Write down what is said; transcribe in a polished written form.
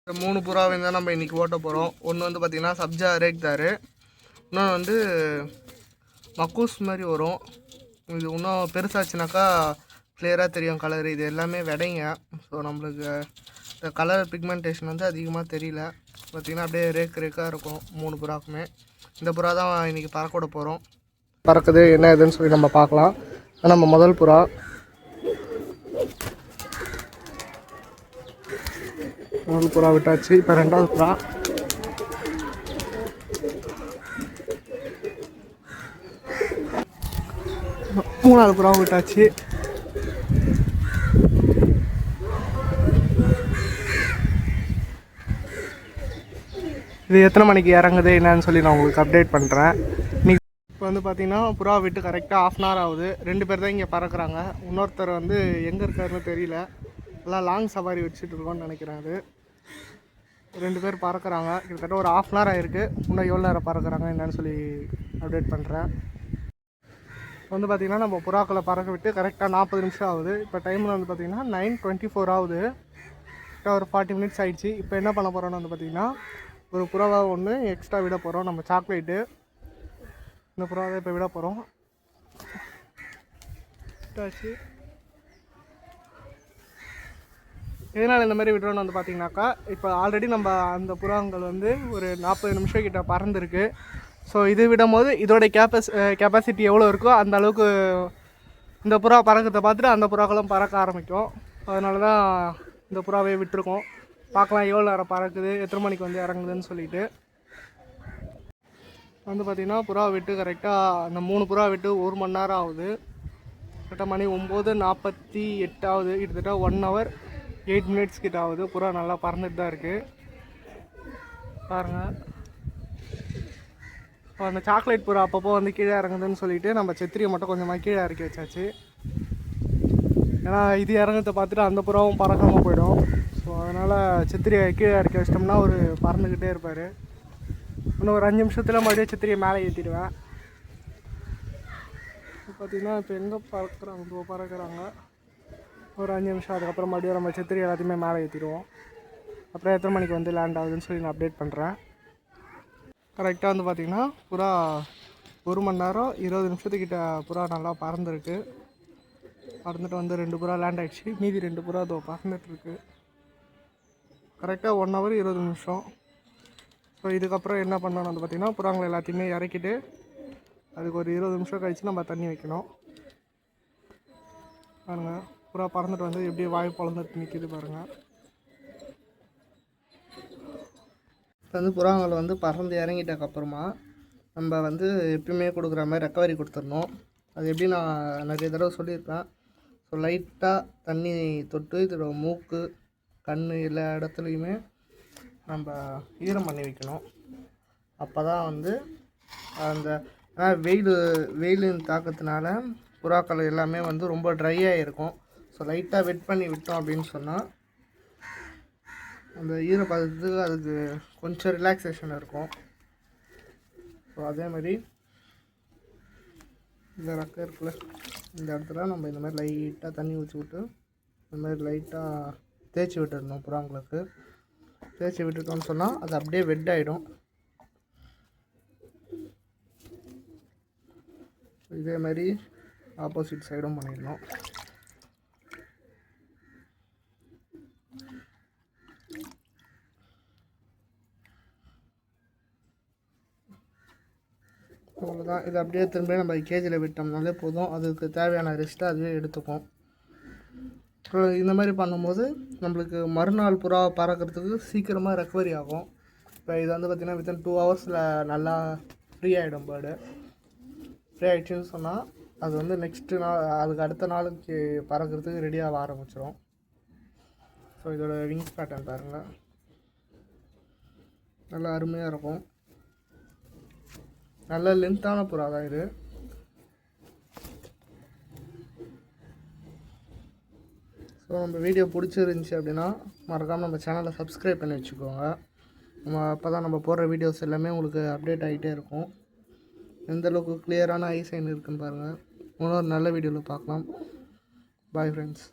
3 புறாவை தான் நம்ம இன்றைக்கி ஓட்ட போகிறோம். ஒன்று வந்து பார்த்திங்கன்னா சப்ஜா ரேக்தாரு, இன்னொன்று வந்து மக்கூஸ் மாதிரி வரும். இது இன்னும் பெருசாச்சுனாக்கா கிளியராக தெரியும் கலர். இது எல்லாமே விடைங்க. ஸோ நம்மளுக்கு இந்த கலர் பிக்மெண்டேஷன் வந்து அதிகமாக தெரியல. பார்த்திங்கன்னா அப்படியே ரேக்காக இருக்கும் 3 புறாக்குமே. இந்த புறா தான் இன்றைக்கி பறக்க போகிறோம். பறக்குது என்ன ஏதுன்னு சொல்லி நம்ம பார்க்கலாம். நம்ம முதல் புறா விட்டாச்சு. இப்போ ரெண்டாவது புறா, மூணாவது புறாவும் விட்டாச்சு. இது எத்தனை மணிக்கு இறங்குது என்னன்னு சொல்லி நான் உங்களுக்கு அப்டேட் பண்ணுறேன். இப்போ வந்து பார்த்திங்கன்னா புறா விட்டு கரெக்டாக 1/2 hour ஆகுது. 2 பேர் தான் இங்கே பறக்கிறாங்க. இன்னொருத்தர் வந்து எங்கே இருக்காருன்னு தெரியல. எல்லாம் லாங் சவாரி வச்சுட்டு இருக்கோன்னு நினைக்கிறேன். அது 2 பேர் பறக்கிறாங்க. கிட்டத்தட்ட ஒரு 1/2 hour ஆகிருக்கு. இன்னும் எவ்வளோ நேரம் பறக்கிறாங்க என்னன்னு சொல்லி அப்டேட் பண்ணுறேன். வந்து பார்த்திங்கன்னா நம்ம புறாக்களை பறக்க விட்டு கரெக்டாக 40 நிமிஷம் ஆகுது. இப்போ டைமில் வந்து பார்த்திங்கன்னா 9:24 ஆகுது. ஒரு 40 minutes ஆகிடுச்சு. இப்போ என்ன பண்ண போகிறோன்னு வந்து பார்த்திங்கன்னா ஒரு புறாவை ஒன்று எக்ஸ்ட்ரா விட போகிறோம். நம்ம சாக்லேட்டு இந்த புறாவை இப்போ விட போகிறோம். விட்டாச்சு. எதனால் இந்த மாதிரி விடுறோன்னு வந்து பார்த்திங்கனாக்கா, இப்போ ஆல்ரெடி நம்ம அந்த புறாங்கள் வந்து ஒரு 40 நிமிஷம் கிட்ட பறந்துருக்கு. ஸோ இது விடும் போது இதோடைய கெப்பாசிட்டி எவ்வளோ இருக்கோ அந்த அளவுக்கு இந்த புறா பறக்கிறத பார்த்துட்டு அந்த புறாக்களும் பறக்க ஆரம்பிக்கும். அதனால தான் இந்த புறாவே விட்டுருக்கோம். பார்க்கலாம் எவ்வளோ நேரம் பறக்குது, எத்தனை மணிக்கு வந்து இறங்குதுன்னு சொல்லிட்டு. வந்து பார்த்திங்கன்னா புறா விட்டு கரெக்டாக அந்த 3 புறா விட்டு 1 மணி நேரம் ஆகுது. கரெக்டாக மணி 9:48 ஆகுது. கிட்டத்தட்ட 1 hour 8 minutes கிட்ட ஆகுது. புறா நல்லா பறந்துட்டு தான் இருக்குது பாருங்கள். இப்போ அந்த சாக்லேட் புறா அப்பப்போ வந்து கீழே இறங்குதுன்னு சொல்லிவிட்டு நம்ம செத்திரியை மட்டும் கொஞ்சமாக கீழே இறக்கி வச்சாச்சு. ஏன்னா இது இறங்கத்தை பார்த்துட்டு அந்த புறாவும் பறக்காமல் போயிடும். ஸோ அதனால் செத்திரியை கீழே இறக்கி வச்சிட்டோம்னா ஒரு பறந்துக்கிட்டே இருப்பார். இன்னும் ஒரு 5 நிமிஷத்தில் மறுபடியும் செத்திரியை மேலே ஏற்றிடுவேன். பார்த்திங்கன்னா இப்போ எங்கே பறக்கிறாங்க ஒரு 5 நிமிஷம். அதுக்கப்புறம் மறுபடியும் நம்ம செத்திரி எல்லாத்தையுமே மேலே ஏற்றிடுவோம். அப்புறம் எத்தனை மணிக்கு வந்து லேண்ட் ஆகுதுன்னு சொல்லி நான் அப்டேட் பண்ணுறேன். கரெக்டாக வந்து பார்த்திங்கன்னா புறா 1 மணி நேரம் 20 நிமிஷத்துக்கிட்ட புறா நல்லா பறந்துருக்கு. பறந்துட்டு வந்து 2 புறா லேண்ட் ஆகிடுச்சு. மீதி 2 புறா அதோ பறந்துட்டுருக்கு. கரெக்டாக 1 hour 20 நிமிஷம். ஸோ இதுக்கப்புறம் என்ன பண்ணணும் வந்து பார்த்திங்கன்னா புறாங்களை எல்லாத்தையுமே இறக்கிட்டு அதுக்கு ஒரு 20 நிமிஷம் கழித்து நம்ம தண்ணி வைக்கணும். பாருங்கள் புறா பறந்துட்டு வந்து எப்படி வாய் பழந்துட்டு நிற்கிது பாருங்கள். இப்போ வந்து புறாங்களை வந்து பறந்து இறங்கிட்டக்கப்புறமா நம்ம வந்து எப்பயுமே கொடுக்குற மாதிரி ரெக்கவரி கொடுத்துடணும். அது எப்படி நான் நிறைய தடவை சொல்லியிருப்பேன். ஸோ லைட்டாக தண்ணி தொட்டு இதோட மூக்கு கண் எல்லா இடத்துலையுமே நம்ம ஈரம் பண்ணி வைக்கணும். அப்போ தான் வந்து அந்த வெயிலின் தாக்கத்தினால புறாக்கள் எல்லாமே வந்து ரொம்ப ட்ரை ஆகிருக்கும். ஸோ லைட்டாக வெட் பண்ணி விட்டோம் அப்படின்னு சொன்னால் அந்த ஈரப்பதத்துக்கு அதுக்கு கொஞ்சம் ரிலாக்ஸேஷன் இருக்கும். ஸோ அதே மாதிரி இந்த ரெக்கை இருக்குல்ல, இந்த இடத்துல நம்ம இந்த மாதிரி லைட்டாக தண்ணி ஊற்றி விட்டு இந்த மாதிரி லைட்டாக தேய்ச்சி விட்டுடணும். புறாங்களுக்கு தேய்ச்சி விட்டுட்டோம்னு சொன்னால் அது அப்படியே வெட் ஆகிடும். இதே மாதிரி ஆப்போசிட் சைடும் பண்ணிடணும். அவ்வளோதான். இது அப்படியே திரும்ப நம்ம கேஜியில் விட்டோம்னாலே போதும். அதுக்கு தேவையான ரெஸ்ட்டை அதுவே எடுத்துக்கும். இந்த மாதிரி பண்ணும்போது நம்மளுக்கு மறுநாள் புறா பறக்கிறதுக்கு சீக்கிரமாக ரெக்கவரி ஆகும். இப்போ இது வந்து பார்த்திங்கன்னா வித்தின் 2 hours நல்லா ஃப்ரீ ஆகிடும். பேர்டு ஃப்ரீ ஆகிடுச்சின்னு சொன்னால் அது வந்து நெக்ஸ்ட்டு நாள் அதுக்கு அடுத்த நாளுக்கு பறக்கிறதுக்கு ரெடியாக ஆரம்பிச்சிடும். ஸோ இதோட விங்ஸ் பேட்டர்ன் பாருங்கள், நல்லா அருமையாக இருக்கும். நல்ல லென்த்தான புறா தான் இது. ஸோ நம்ம வீடியோ பிடிச்சிருந்துச்சி அப்படின்னா மறக்காமல் நம்ம சேனலை சப்ஸ்கிரைப் பண்ணி வச்சுக்கோங்க. அப்போ தான் நம்ம போடுற வீடியோஸ் எல்லாமே உங்களுக்கு அப்டேட் ஆகிட்டே இருக்கும். எந்தளவுக்கு கிளியரான ஐ சைன் இருக்குன்னு பாருங்கள். இன்னொரு நல்ல வீடியோவில் பார்க்கலாம். Bye friends.